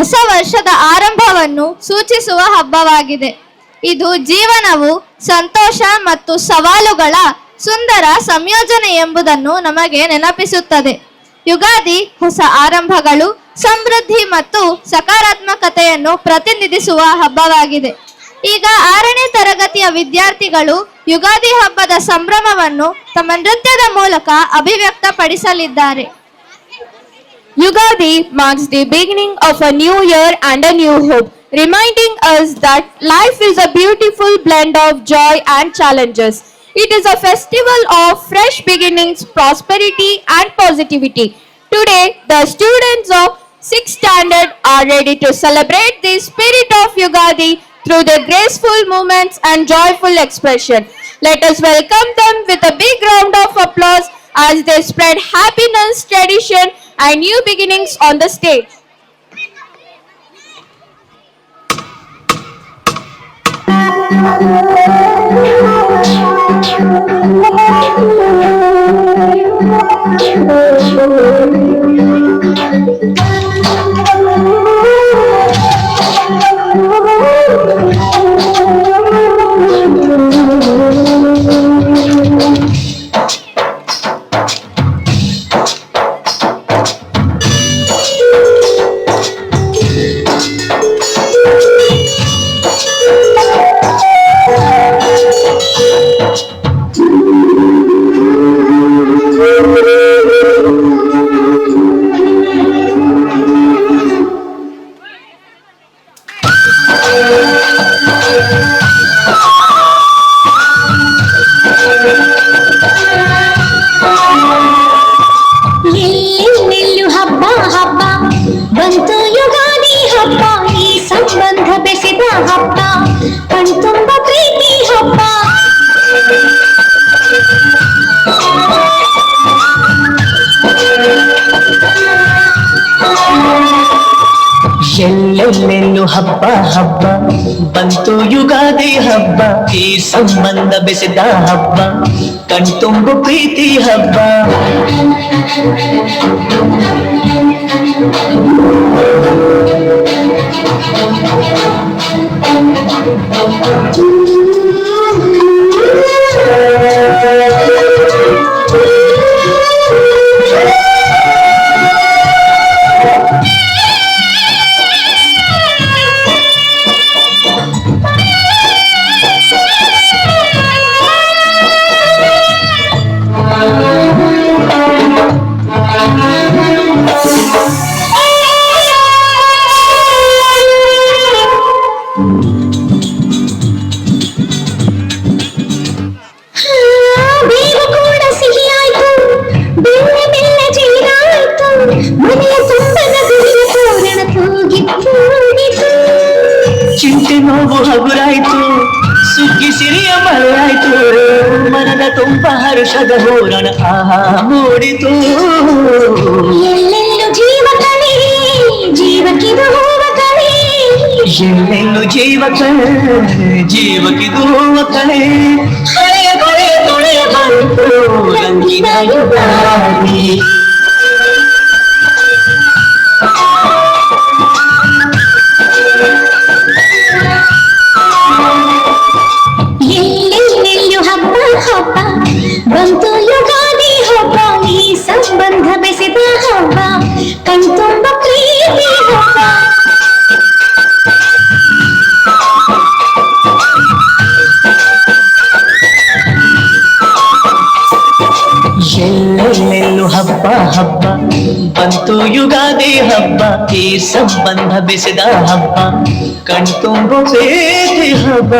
ಹೊಸ ವರ್ಷದ ಆರಂಭವನ್ನು ಸೂಚಿಸುವ ಹಬ್ಬವಾಗಿದೆ. ಇದು ಜೀವನವು ಸಂತೋಷ ಮತ್ತು ಸವಾಲುಗಳ ಸುಂದರ ಸಂಯೋಜನೆ ಎಂಬುದನ್ನು ನಮಗೆ ನೆನಪಿಸುತ್ತದೆ. ಯುಗಾದಿ ಹೊಸ ಆರಂಭಗಳು, ಸಮೃದ್ಧಿ ಮತ್ತು ಸಕಾರಾತ್ಮಕತೆಯನ್ನು ಪ್ರತಿನಿಧಿಸುವ ಹಬ್ಬವಾಗಿದೆ. ಈಗ 6ನೇ ತರಗತಿಯ ವಿದ್ಯಾರ್ಥಿಗಳು ಯುಗಾದಿ ಹಬ್ಬದ ಸಂಭ್ರಮವನ್ನು ತಮ್ಮ ನೃತ್ಯದ ಮೂಲಕ ಅಭಿವ್ಯಕ್ತಪಡಿಸಲಿದ್ದಾರೆ. Yugadi marks the beginning of a new year and a new hope, reminding us that life is a beautiful blend of joy and challenges. It is a festival of fresh beginnings, prosperity and positivity. Today, the students of 6th standard are ready to celebrate the spirit of Yugadi through their graceful movements and joyful expression. Let us welcome them with a big round of applause as they spread happiness, tradition and new beginnings on the stage. ಎಲ್ಲೆಲ್ಲೆಲ್ಲೂ ಹಬ್ಬ ಹಬ್ಬ ಬಂತು ಯುಗಾದಿ ಹಬ್ಬ, ಈ ಸಂಬಂಧ ಬೆಸೆದ ಹಬ್ಬ, ಕಣ್ತುಂಬು ಪ್ರೀತಿ ಹಬ್ಬ. ಚಿಂತೆ ನೋವು ಹಗುರಾಯ್ತು, ಸುಗ್ಗಿ ಸಿರಿಯ ಮಳೆಯಾಯ್ತು, ಮನದ ತುಂಬ ಹರ್ಷದ ಹೂರಣ ಆಹಾ ಮೂಡಿತು. ಎಲ್ಲೆಲ್ಲೂ ಜೀವ ಕಳೆ, ಜೀವಕ್ಕಿದು ಹೂವ ಕಳೆ, ಎಲ್ಲೆಲ್ಲೂ ಜೀವ ಕಳೆ, ಜೀವಕ್ಕಿದು ಹೂವ ಕಳೆ. ಹಳೆಯ ಕಳೆ ತೊಳೆಯ ಬಂತು ರಂಗಿನ ಯುಗಾದಿ. ಎಲ್ಲೆಲ್ಲೆಲ್ಲೂ ಹಬ್ಬ ಹಬ್ಬ ಬಂತು ಯುಗಾದಿ ಹಬ್ಬ, ಈ ಸಂಬಂಧ ಬೆಸೆದ ಹಬ್ಬ, ಕಣ್ತುಂಬ ಪ್ರೀತಿ ಹಬ್ಬ. ಎಲ್ಲೆಲ್ಲೆಲ್ಲೂ ಹಬ್ಬ ಹಬ್ಬ ಬಂತು ಯುಗಾದಿ ಹಬ್ಬ, ಈ ಸಂಬಂಧ ಬೆಸೆದ ಹಬ್ಬ, ಕಣ್ತುಂಬು ಪ್ರೀತಿ ಹಬ್ಬ.